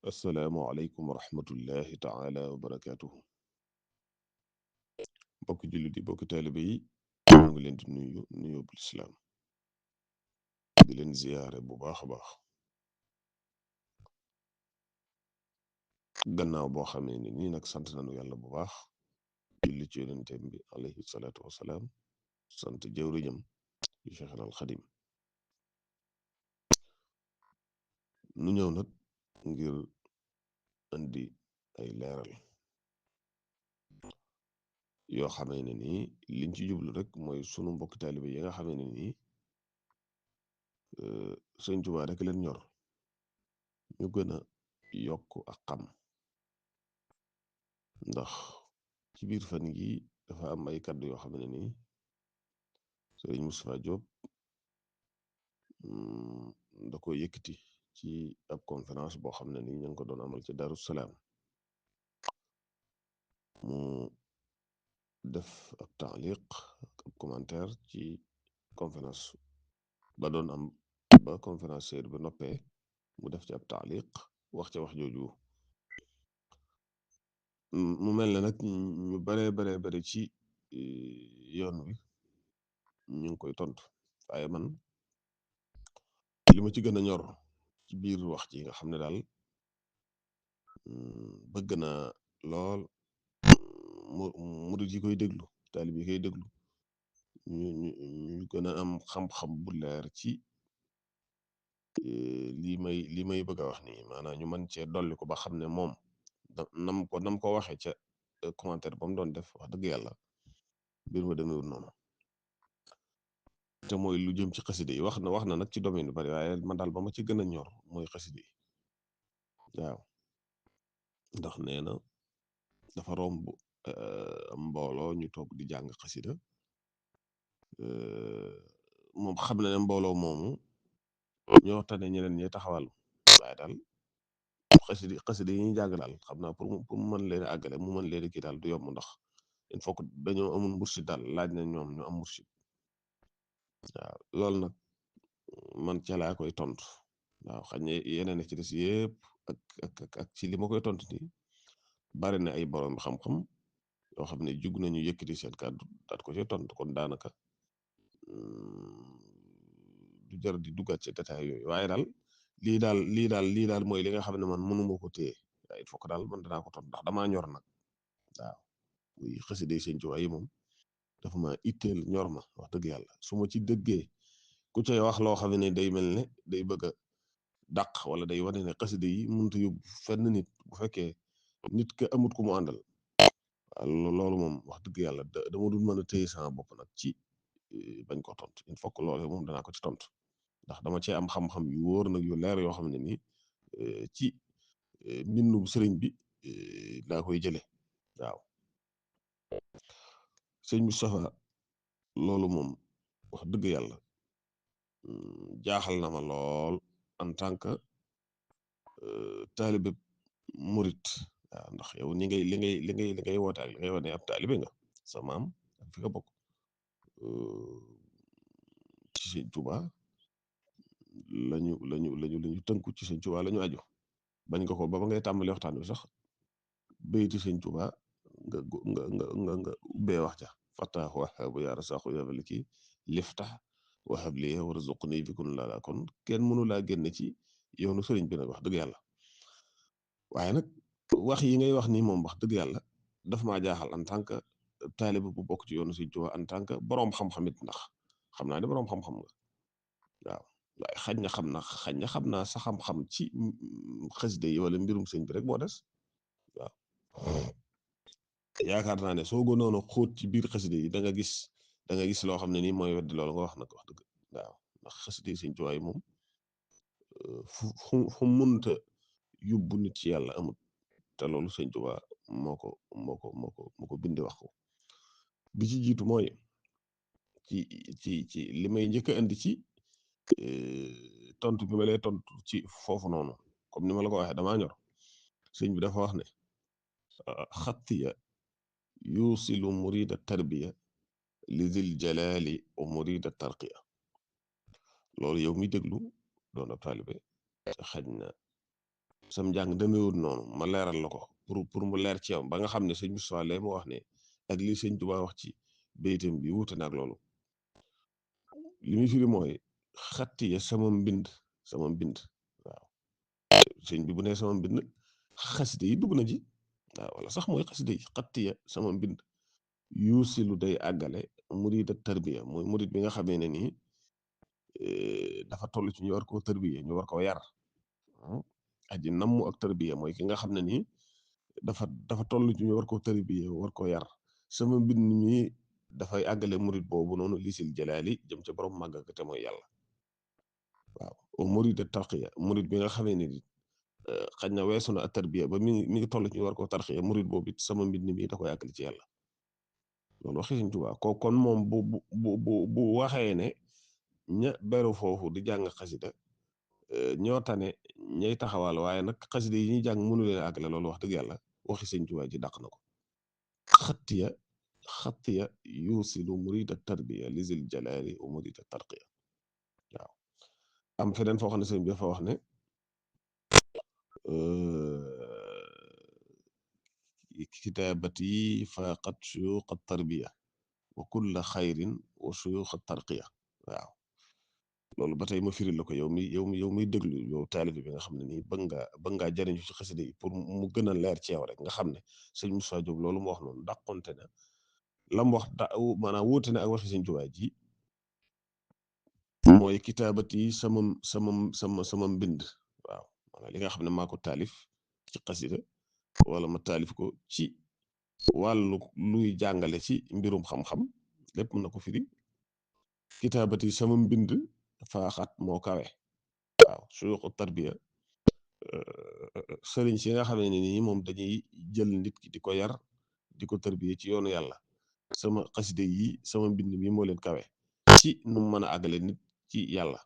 assalaamu aleykum wa rahmatullahi taala wa barakaatuhu. bokki jullit yi bokki taalibe yi ñoo ngi leen di nuyu bu lislaam di leen ziyaare bu baax a baax gannaaw boo xamee ni nii nag sant nañu yàlla bu baax julli ci yonentem bi alayhi salaatu wasalaam sant jëwriñam yu Cheikhul al Xadim nu ñëw nag ngir andi ay leeral yoo xamee ne nii liñ ci jublu rek mooy sunu mbokki taalibe yi nga xamee ne nii Sëñ Tuubaa rek leen ñor ñu gën a yokk ak xam ndax ci biir fan gi dafa am ay kàddu yoo xam ne nii Sëriñ Moustapha Diop da ko yëkkati ci ab conférence boo xam ne nii ñu ngi ko doon amal ci Daaru Salaam mu def ab taaliq ab commentaire ci conférence ba doon am ba conférencier ba noppee mu def ci ab taaliq wax ca wax jooju mu mel ne nag ñu bare ci yoon wi ñu ngi koy tontu waaye man li ma ci gën a ñor ci biir wax ji nga xam ne daal bëgg na lool murid yi koy déglu taalib yi koy déglu ñu gën a am xam-xam bu leer ci li may bëgg a wax nii maanaam ñu mën cee dolli ko ba xam ne moom nam ko waxee ca commentaire ba mu doon def wax dëgg yàlla mbir ma demewul noonu te mooy lu jëm ci xaside yi wax na nag ci domaine yu bari waaye man daal ba ma ci gën a ñor mooy xaside yi waaw ndax nee na dafa romb am mbooloo ñu toog di jàng xasida moom xam na ne mbooloo moomu ñoo tane ñeneen ñi taxawal waaye daal xasida yi ñuy jàng daal xam naa pour mu mën leen a àggale mu mën leen kii daal du yomb ndax il faut que dañoo amul mursid daal laaj na ñoom ñu am mursid waaw loolu nag man ca laa koy tontu waaw xañ ne yeneen ci des yëpp ak ci li ma koy tontu nii bari na ay borom xam-xam yoo xam ne jug nañu yëkkati seen kàddu daat ko ci tontu kon daanaka du jar di duggaat ci détail yooyu waaye daal lii daal mooy li nga xam ne man mënuma ko téye waaye il faut que daal man danaa ko tontu ndax damaa ñor nag waaw muy xasida Sëñ Tuubaa yi moom dafa ma itteel ñor ma wax dëgg yàlla su ma ci dëggee ku cay wax loo xam ne day mel ne day bëgg a dàq wala day wane ne xasida yi mënut a yóbbu fenn nit bu fekkee nit ka amut ku mu àndal waaw loolu moom wax dëgg yàlla dama dul mën a téye sama bopp nag ci bañ ko tontu il faut que loolu moom danaa ko ci tontu ndax dama cee am xam-xam yu wóor nag yu leer yoo xam ne nii ci mbindum sëriñ bi laa koy jële waaw sëñ Moustapha loolu moom wax dëgg yàlla jaaxal na ma lool en tant que taalibe murit waaw ndax yow ni ngay li ngay woote ak li ngay wane ab taalibe nga sa maam ak fi nga bokk ci sëñ Tuuba lañu tënku ci sëñ Tuuba lañu aju bañ nga ko ba ngay tàmbali waxtaan wi sax béyti sëñ Tuuba nga ubbee wax ja fataax wahaabu yaa rasaaxu yaa maliki liftax wahab li warzuqni bi kun lala kon kenn mënu laa génne ci yoonu sëriñ bi nag wax dëgg yàlla waaye nag wax yi ngay wax ni moom wax dëgg yàlla daf maa jaaxal en tant que taalibe bu bokk ci yoonu sëñ Tuuba en tant que boroom xam-xamit ndax xam naa ne boroom xam-xam nga waaw waaye xañ na xam naa sa xam-xam ci xasida yi wala mbirum sëñ bi rek moo des waaw yaakaar naa ne soo gënoon a xóot ci biir xasida yi da nga gis loo xam ne nii mooy weddi loolu nga wax nag wax dëgg waaw ndax xasida yi sëñ Tuuba yi moom fu munta yóbbu nit ci yàlla amut te loolu sëñ Tuuba moo ko bindi wax ko bi ci jiitu mooy ci li may njëkk a indi ci tontu bi ma lay tontu ci foofu noonu comme ni ma la ko waxee damaa ñor sëñ bi dafa wax ne xattiya yuusilu murida tarbiya li dil jalaali wa murida tarqiya loolu yow mi déglu doon ab taalibe te xaj na sam njàng demewut noonu ma leeral la ko pour mu leer ci yow ba nga xam ne sëñ Moustapha lee mu wax ne ak li sëñ Tuubaa wax ci baytam bi wuute na ak loolu li muy firi mooy xattiya sama mbind waaw sëñ bi bu ne sama mbind xaside yi dugg na ji waaw wala sax mooy xaside yi xattiya sama mbind yuusilu day àggale murid ak tarbiya mooy murid bi nga xamee ne nii dafa toll ci ñu war koo tarbiya ñu war koo yar aji nammu ak tarbiya mooy ki nga xam ne nii dafa toll ci ñu war koo tarbiya war koo yar sama mbind mi dafay àggale murid boobu noonu lisil jalaali jëm ca borom màgg ak te mooy yàlla waaw o murid ak tarqiya murid bi nga xamee ne nii xaj na weesu na ak tarbiya ba mi ngi toll ci ñu war koo tarqiya murid boobu it sama mbind mi da koy àggale ci yàlla loolu waxi Sëñ Tuubaa ko kon moom bu waxee ne ña beru foofu di jàng xasida ñoo tane ñay taxawal waaye nag xasida yi ñuy jàng mënu leen àggale loolu wax dëgg yàlla waxi Sëñ Tuubaa ji dàq na ko xattiya yuusilu murida tarbiya lisil jalaali wa murida tarqiya waaw am feneen foo xam ne sëñ bi dafa wax ne kitaabati faqat shuyuuqa tarbiya wa kulla xayrin wa shuyuuqa tarqiya waaw loolu ba tey ma firil la ko yow miy déglu yow taalibe bi nga xam ne nii bëgg ngaa jariñu ci xasida yi pour mu gën a leer ci yow rek nga xam ne sëñ Moussa Diop loolu mu wax noonu dàqonte na lam wax maanaam wuute na ak waxi sëñ Tuubaa ji mooy kitaabati sama mbind waaw maanaam li nga xam ne maa ko taalif ci xasida wala ma taalif ko ci wàllu luy jàngale ci mbirum xam-xam lépp mën na ko firi kitaabati sama mbind faaxat moo kawe waaw suyuxu tarbiya sëriñ si nga xamee ne nii moom dañuy jël nit ki di ko yar di ko tarbiya ci yoonu yàlla sama xaside yi sama mbind mi moo leen kawe ci nu mën a àggale nit ci yàlla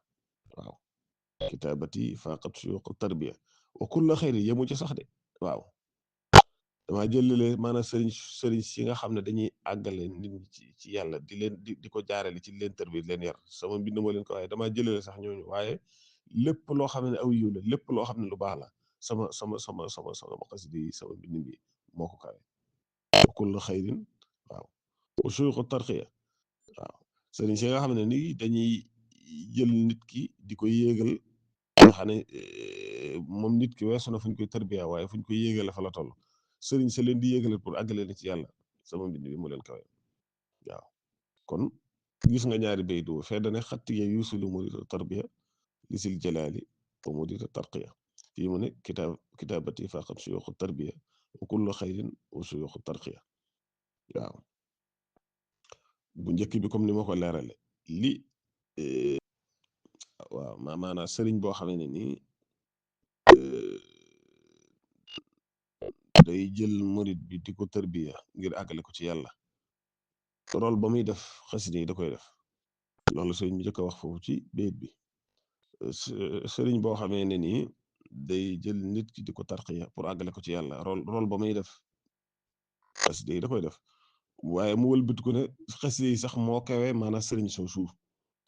waaw kitaabati faqat suyuxu tarbiya wa kulla xayri yemu ci sax de waaw dama jëlale maanaam sëriñ si nga xam ne dañuy àggale nit ñi ci yàlla di leen di ko jaarale ci leen tarbiya di leen yar sama mbind moo leen ko waaye dama jëlale sax ñooñu waaye lépp loo xam ne aw yiw la lépp loo xam ne lu baax la sama xasida yi sama mbind mi moo ko kawe wa kulla xayrin waaw wa suyuxu tarqiya waaw sëriñ si nga xam ne ni dañuy jël nit ki di ko yéegal nga xam ne moom nit ki weesu na fu ñu koy tarbiya waaye fu ñu koy yéegale fa la toll sëriñ sa leen di yéegale pour àggale na ci yàlla sama mbind bi mu leen kawe waaw kon gis nga ñaari baydu fee dane xattiya yuusilu murida tarbiya lisil jalaali wa murida tarqiya fii mu ne kitaabati faqat suyuxu tarbiya wa kullu xayrin wa suyuxu tarqiya waaw bu njëkk bi comme ni ma ko leerale li waaw maanaam sëriñ boo xam ne nii day jël murid bi di ko tarbiya ngir àggale ko ci yàlla rôle ba muy def xasida yi da koy def loolu sëriñ bi njëkk a wax foofu ci bayit bi sëriñ boo xamee ne nii day jël nit ki di ko tarqiya pour àggale ko ci yàlla rôle ba muy def xasida yi da koy def waaye mu wëlbati ko ne xasida yi sax moo kawe maanaam sëriñ soo suuf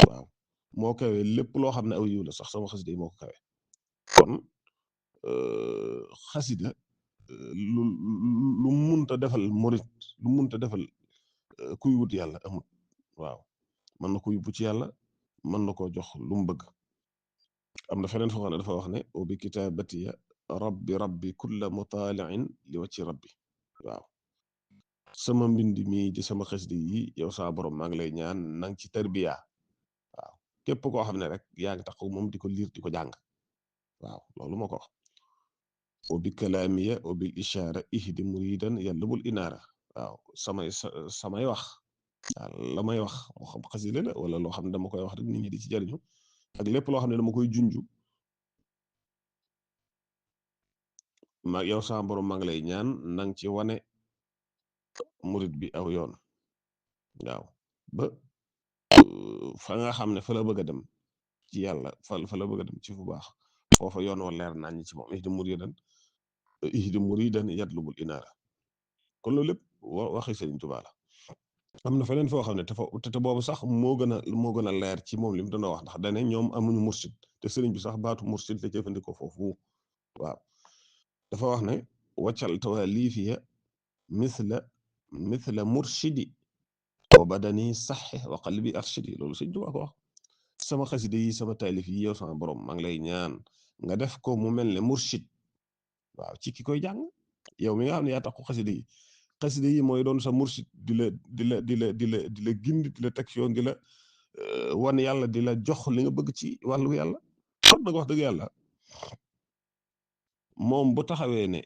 waaw moo kawe lépp loo xam ne aw yiw la sax sama xasida yi moo ko kawe kon xasida lu munta defal murit lu munta defal kuy wut yàlla amut waaw mën na ko yóbbu ci yàlla mën na koo jox lu mu bëgg am na feneen foo xam ne dafa wax ne o bi kitaabatiya rabbi kulla mutaaliin li wacci rabbi waaw sama mbind mi di sama xasida yi yow saa borom maa ngi lay ñaan nang ci tarbiya waaw képp koo xam ne rek yaa ngi taxaw moom di ko liir di ko jàng waaw loolu moo ko wax o bi kalaamiya o bil ishaara ihdi muridan yallubul inaara waaw samay wax waaw la may wax moo xam xasida la wala loo xam ne dama koy wax rek nit ñi di ci jariñu ak lépp loo xam ne dama koy junju ma yow saa borom maa ngi lay ñaan nang ci wane murid bi aw yoon waaw ba fa nga xam ne fa la bëgg a dem ci yàlla fa la bëgg a dem ci fu baax foofa yoon wa leer nañ ci moom ihdi muridan yatlubul inaara kon loolu lépp waxi Sëriñ Tuubaa la am na feneen foo xam ne te boobu sax moo gën a leer ci moom li mu doon wax ndax dane ñoom amuñu mursid te sëriñ bi sax baatu mursid la jëfandikoo foofu waaw dafa wax ne waccal tawalifiya mithla murshidi wa badani saxi wa qalbi arshidi loolu sëñ Tuubaa ko wax sama xasida yi sama taalif yi yow sama borom maa ngi lay ñaan nga def ko mu mel ne murshid waaw ci ki koy jàng yow mi nga xam ne yaa tax ko xasida yi mooy doon sa murshid di la gindi di la teg ci yoon di la wan yàlla di la jox li nga bëgg ci wàllu yàlla kon nag wax dëgg yàlla moom bu taxawee ne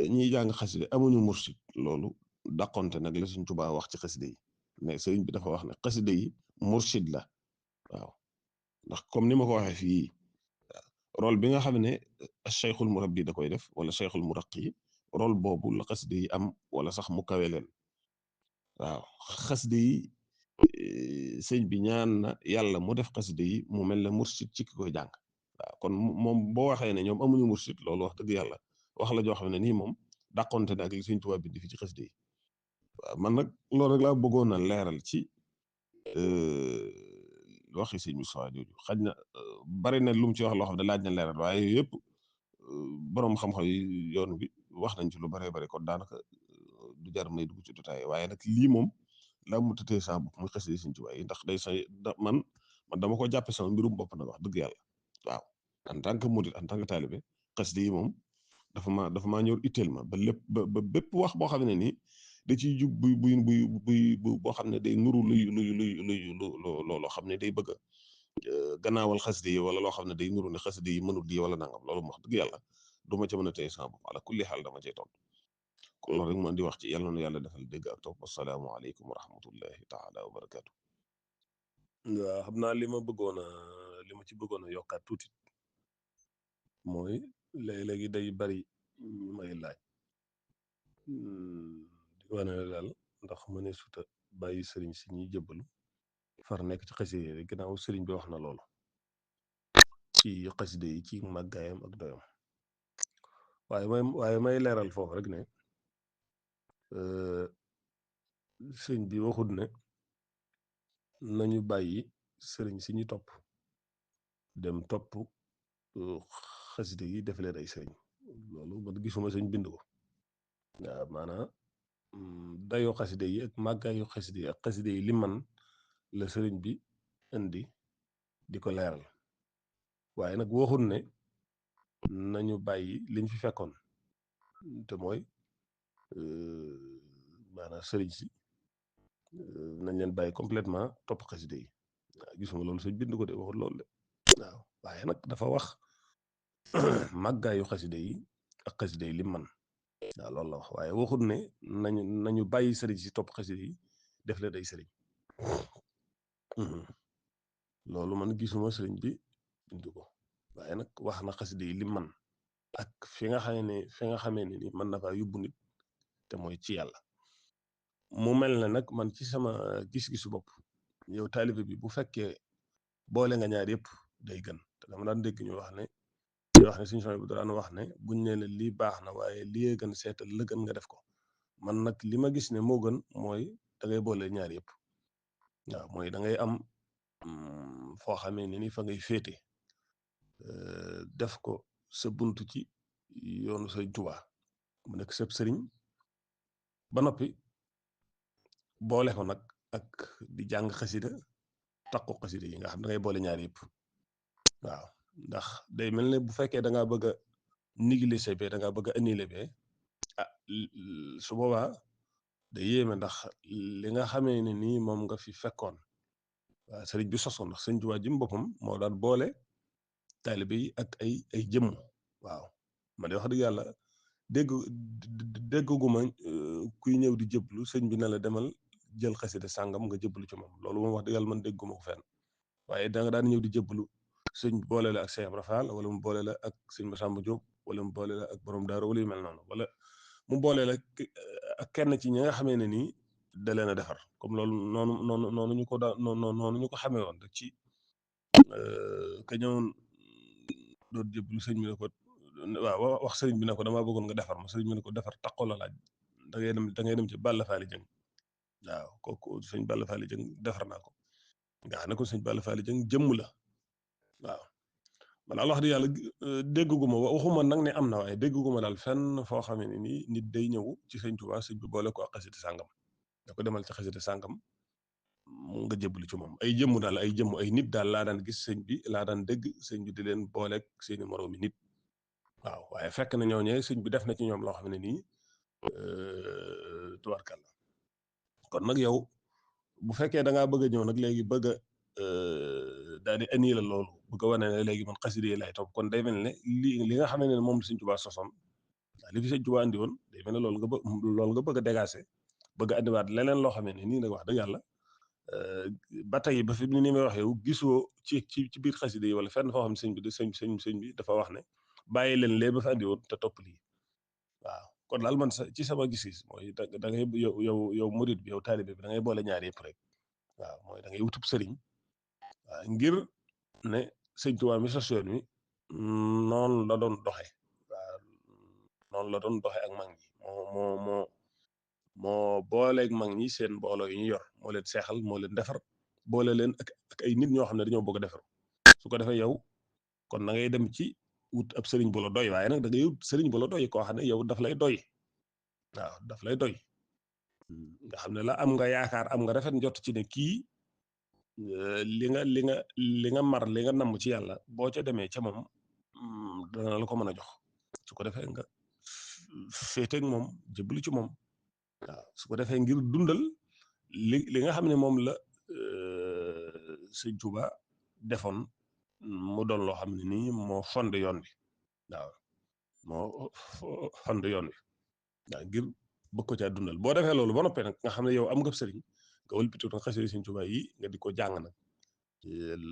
ñiy jàng xasida amuñu murshid loolu dàqonte nag la Sëñ Tuubaa wax ci xasida yi ne sëriñ bi dafa wax ne xasida yi murshid la waaw ndax comme ni ma ko waxee fii rôle bi nga xam ne cheikhul murabbi da koy def wala cheikhul muraqi rôle boobu la xasida yi am wala sax mu kawe leen waaw xasida yi sëñ bi ñaan na yàlla mu def xasida yi mu mel ne murshid ci ki koy jàng waaw kon moom boo waxee ne ñoom amuñu murshid loolu wax dëgg yàlla wax la joo xam ne nii moom dàqonte na ak li Sëñ Tuubaa bind fi ci xasida yi waaw man nag loolu rek laa bëggoon a leeral ci waxi sëñ Moussa jooju xaj na bari na lu mu ci wax loo xam ne laaj na leeral waaye yooyu yëpp boroom xam-xam yi yoon bi wax nañ ci lu baree bari kon daanaka du jar may dugg ci détail waaye nag lii moom laa mu tëtee saa bopp muy xasida Sëñ Tuubaa yi ndax day say man dama ko jàppe sama mbirum bopp nag wax dëgg yàlla waaw en tant que murid en tant que taalibe xasida yi moom dafa maa ñëw itteel ma ba lépp ba bépp wax boo xam ne nii da ciy jub buy boo xam ne day nuru luy loo xam ne day bëgg a gannaawal xasida yi wala loo xam ne day nuru ne xasida yi mënul lii wala nangam loolu wax dëgg yàlla du ma ca mën a téye sama bopp ala kulli xaal dama cay tontu kon loolu rek man di wax ci yàlla na yàlla defal dégg ak topp assalaamu aleykum wa rahmatullahi taala wa barakaatu. waaw xam naa li ma ci bëggoon a yokkaat tuuti mooy léegi day bari ñu may laaj di wane ne daal ndax ma ne suta bàyyi sëriñ si ñuy jëbbalu far nekk ci xasida yi ginnaaw sëriñ bi wax na loolu ci xasida yi ci màggaayam ak doyam waaye may leeral foofu rek ne sëriñ bi waxut ne nañu bàyyi sëriñ si ñu topp dem topp xasida yi def leen ay sëriñ loolu man gisuma sëñ bind ko waaw maanaam dayoo xasida yi ak màggaayu xasida yi ak xasida yi li man la sëriñ bi indi di ko leeral waaye nag waxut ne nañu bàyyi liñ fi fekkoon te mooy maanaam sëriñ si nañ leen bàyyi complètement topp xasida yi waaw gisuma loolu sëñ bind ko de waxut loolu de waaw waaye nag dafa wax màggaayu xasida yi ak xasida yi lim man waaw loolu la wax waaye waxut ne nañu bàyyi sëriñ si topp xasida yi def leen ay sëriñ loolu man gisuma sëriñ bi bind ko waaye nag wax na xasida yi lim man ak fi nga xamee ne ni mën na faa yóbbu nit te mooy ci yàlla mu mel ne nag man ci sama gis-gisu bopp yow taalibe bi bu fekkee boole nga ñaar yëpp day gën te dama daan dégg ñu wax ne suñu son bu daan wax ne buñ ne la lii baax na waaye lii gën seetal la gën nga def ko man nag li ma gis ne moo gën mooy da ngay boole ñaar yëpp waaw mooy da ngay am foo xamee ne ni fa ngay féete def ko sa buntu ci yoonu Sëriñ Tuubaa mu nekk sëb sëriñ ba noppi boole ko nag ak di jàng xasida takku xasida yi nga xam da ngay boole ñaar yëpp waaw ndax day mel ne bu fekkee da ngaa bëgg a négliger bee da ngaa bëgg a annuler bee ah su boobaa da yéeme ndax li nga xamee ne nii moom nga fi fekkoon waaw sëriñ bi sosoon ndax Sëriñ Tuubaa jëm boppam moo daan boole taalibe yi ak ay jëmm waaw man de wax dëgg yàlla dégguma kuy ñëw di jëblu sëñ bi na la demal jël xasida sàngam nga jëblu ci moom loolu moom wax dëgg yàlla man dégguma ko fenn waaye da nga daan ñëw di jëblu sëñ bi boole la ak Cheikh Ibra Fall wala mu boole la ak sëñ Massamba Diop wala mu boole la ak borom Daaru wala yu mel noonu wala mu boole la ak kenn ci ñi nga xamee ne nii da leen a defar comme loolu noonu ñu ko daa noonu ñu ko xamee woon rek ci ka ñëwoon doon jëblu sëñ bi ne ko waaw wax sëriñ bi ne ko damaa bëggoon nga defar ma sëriñ bi ne ko defar taqoo la laaj da ngay dem ci Balla Faali Jëng waaw kooku sëñ Balla Faali Jëng defar naa ko nga xam ne ko sëñ Balla Faali Jëng jëmm la waaw man daal wax dëgg yàlla dégguma waxuma nag ne am na waaye dégguma daal fenn foo xam ne nii nit day ñëw ci sëñ Tuubaa sëñ bi boole ko ak xasida sàngam da ko demal ci xasida sàngam mu nga jébbalu ci moom ay jëmm daal ay jëmm ay nit daal laa daan gis sëñ bi laa daan dégg sëñ bi di leen booleeg seeni moroomi nit waaw waaye fekk na ñooñee sëñ bi def na ci ñoom loo xam ne nii tubaarkàlla kon nag yow bu fekkee da ngaa bëgg a ñëw nag léegi bëgg a daal di anii la loolu bëgg a wane ne léegi man xasida yi lay topp kon day mel ne li nga xam ne moom la sëñ Tuubaa sosoon waaw li fi sëñ Tuubaa andi woon day mel ne loolu nga bëgg a dégager bëgg a andiwaat leneen loo xam ne nii nag wax dëgg yàlla ba tey ba fi ni may waxee gisoo ci biir xasida yi wala fenn foo xam ne sëñ bi sëñ bi dafa wax ne bàyyi leen lee ba fi andi woon te topp lii waaw kon daal man ci sama gis-gis mooy da ngay yow murid bi yow taalibe bi da ngay boole ñaar yëpp rek waaw mooy da ngay wutub sëriñ waaw ngir ne sëñ Tuubaa mi sos yoon wi noonu la doon doxe waaw noonu la doon doxe ak mag ñi moo booleeg mag ñi seen mbooloo yi ñu yor moo leen seexal moo leen defar boole leen ak ay nit ñoo xam ne dañoo bëgg a defar su ko defee yow kon da ngay dem ci wut ab sëriñ bu la doy waaye nag da ngay wut sëriñ bu la doy koo xam ne yow daf lay doy waaw daf lay doy nga xam ne la am nga yaakaar am nga rafet njott ci ne kii li nga mar li nga namm ci yàlla boo ca demee ca moom dana la ko mën a jox su ko defee nga féeteeg moom jëblu ci moom waaw su ko defee ngir dundal li nga xam ne moom la sëñ Tuuba defoon mu doon loo xam ne nii moo fond yoon wi waaw moo fond yoon wi waaw ngir bëgg ko caa dundal boo defee loolu ba noppee nag nga xam ne yow am nga sëriñ nga wëlbati nag xasida sëñ Tuuba yi nga di ko jàng nag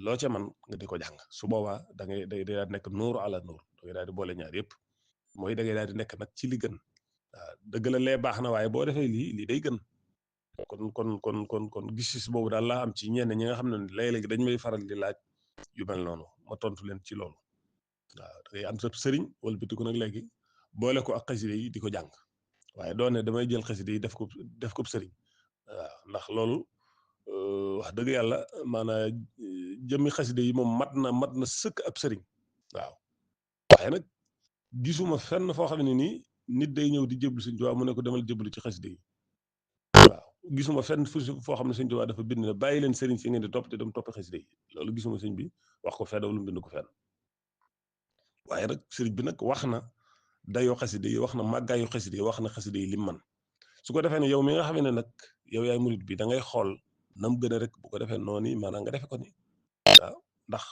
loo ca man nga di ko jàng su boobaa da ngay day daal di nekk nuuru ala nuur da ngay daal di boole ñaar yëpp mooy da ngay daal di nekk nag ci li gën waaw dëgg la lee baax na waaye boo defee lii day gën kon gis-gis boobu daal laa am ci ñenn ñi nga xam ne léeg-léegi dañ may faral di laaj yu mel noonu ma tontu leen ci loolu waaw da ngay am sa sëriñ wëlbati ko nag léegi boole ko ak xasida yi di ko jàng waaye doon ne damay jël xasida yi def ko sëriñ waaw ndax loolu wax dëgg yàlla maanaam jëmmi xasida yi moom mat na sëkk ab sëriñ waaw waaye nag gisuma fenn foo xam ne nii nit day ñëw di jéblu sëñ Tuubaa mu ne ko demal jéblu ci xasida yi waaw gisuma fenn foo xam ne sëñ Tuubaa dafa bind ne bàyyi leen sëriñ si ngeen di topp te dem topp xasida yi loolu gisuma sëñ bi wax ko fenn lu mu bind ko fenn waaye nag sëriñ bi nag wax na dayoo xasida yi wax na màggaayu xasida yi wax na xasida yi lim man su ko defee ne yow mi nga xam ne nag yow yaay murit bi da ngay xool nam gën a rek bu ko defee noonu maanaam nga defe ko ni waaw ndax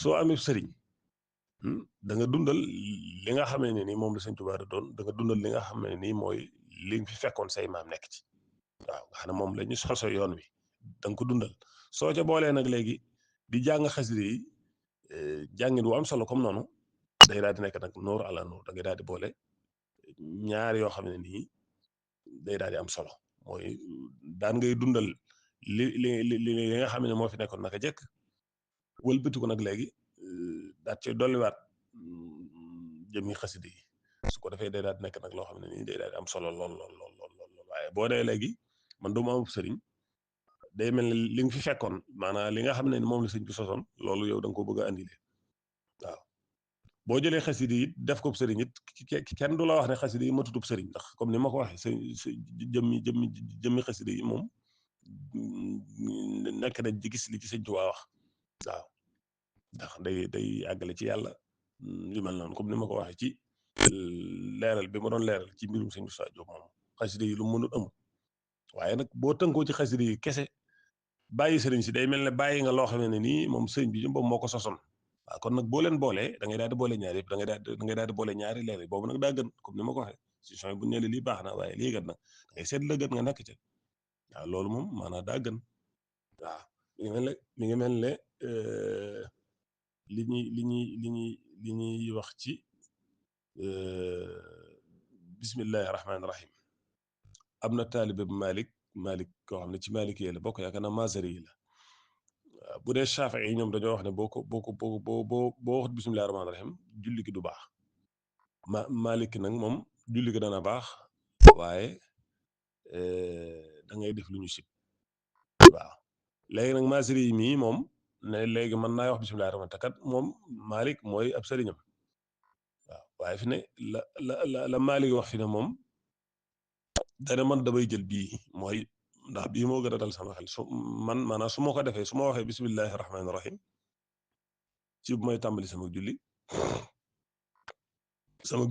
soo amee sëriñ da nga dundal li nga xamee ne ni moom la sëñ Tuubaa doon da nga dundal li nga xam ne nii mooy li fi fekkoon say maam nekk ci waaw nga xam ne moom la ñu soso yoon wi da nga ko dundal soo ca boolee nag léegi di jàng xasida yi jàngin wu am solo comme noonu day daal di nekk nag nuur ala nuur da ngay daal di boole ñaar yoo xam ne nii day daal di am solo mooy daan ngay dundal li nga xam ne moo fi nekkoon naka jekk wëlbati ko nag léegi daat ci dolliwaat jëmmi xasida yi su ko defee day daal di nekk nag loo xam ne nii day daal di am solo lool waaye boo dee léegi man du ma amub sëriñ day mel ne li nga fi fekkoon maanaam li nga xam ne moom la sëñ bi sosoon loolu yow da nga ko bëgg a andile waaw boo jëlee xasida yi def ko sëriñ it kenn du la wax ne xasida yi matutub sëriñ ndax comme ni ma ko waxee jëmmi xasida yi moom nekk nañ ci gis li ci sëñ Tuubaa wax waaw ndax day àggale ci yàlla yu mel noonu comme ni ma ko waxee ci leeral bi ma doon leeral ci mbirum sëñ Moussa Diop moom xasida yi lu mu mënul amul waaye nag boo tënkoo ci xasida yi kese bàyyi sëriñ si day mel ne bàyyi nga loo xam ne nii moom sëriñ bi moom moo ko sosoon waaw kon nag boo leen boolee da ngay daal di boole ñaari yëpp da ngay daal di boole ñaari leer yi boobu nag daa gën comme ni ma ko waxee situation bu ñu nee lii baax na waaye lii gën nag da ngay seet la gën nga nekk ca waaw loolu moom maanaam daa gën waaw mi ngi mel ne li ñuy wax ci bismillahi rahmaani rahim am na taalibe bu Malik koo xam ne ci Malik yi la bokk yaakaar naa Mazari yi la bu dee Shaafi'i yi ñoom dañoo wax ne boo wax bismillahi rahmaani rahim julli gi du baax Malik nag moom julli gi dana baax waaye da ngay def lu ñu sib waaw léegi nag Mazari yi mii moom ne léegi mën naa wax bisimilah rahmaan te kat moom Malik mooy ab sëriñam waaw waaye fi ne la Malik wax fi ne moom dana man damay jël bii mooy ndax bii moo gën a dal sama xel su man maanaam su ma ko defee su ma waxee bisimillahi rahmaani rahim ci bu may tàmbali sama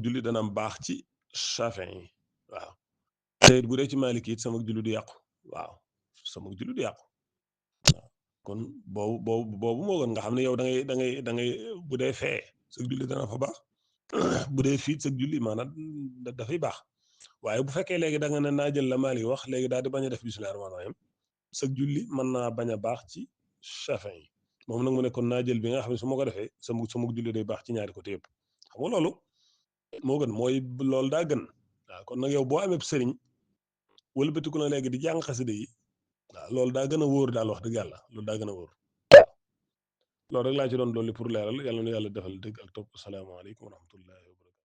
julli dana am baax ci Chafin yi waaw te bu dee ci Malik it sama julli du yàqu waaw sama julli du yàqu waaw kon boobu moo gën nga xam ne yow da ngay bu dee fee sa julli dana fa baax bu dee fii sa julli maanaam dafay baax waaye bu fekkee léegi da nga ne naa jël la Malik wax léegi daal di bañ a def bismillahi rahmaani rahim sa julli mën naa bañ a baax ci Chafin yi moom nag mu ne kon naa jël bi nga xam ne su ma ko defee sama julli day baax ci ñaari côté yëpp xam nga loolu moo gën mooy loolu daa gën waaw kon nag yow boo amee sëriñ wëlbatiku na léegi di jàng xasida yi waaw loolu daa gën a wóor daal wax dëgg yàlla loolu daa gën a wóor loolu rek laa ci doon dolli pour leeral yàlla na yàlla defal dëgg ak topp salaamaaleykum wa rahmatullahi wa barakatuh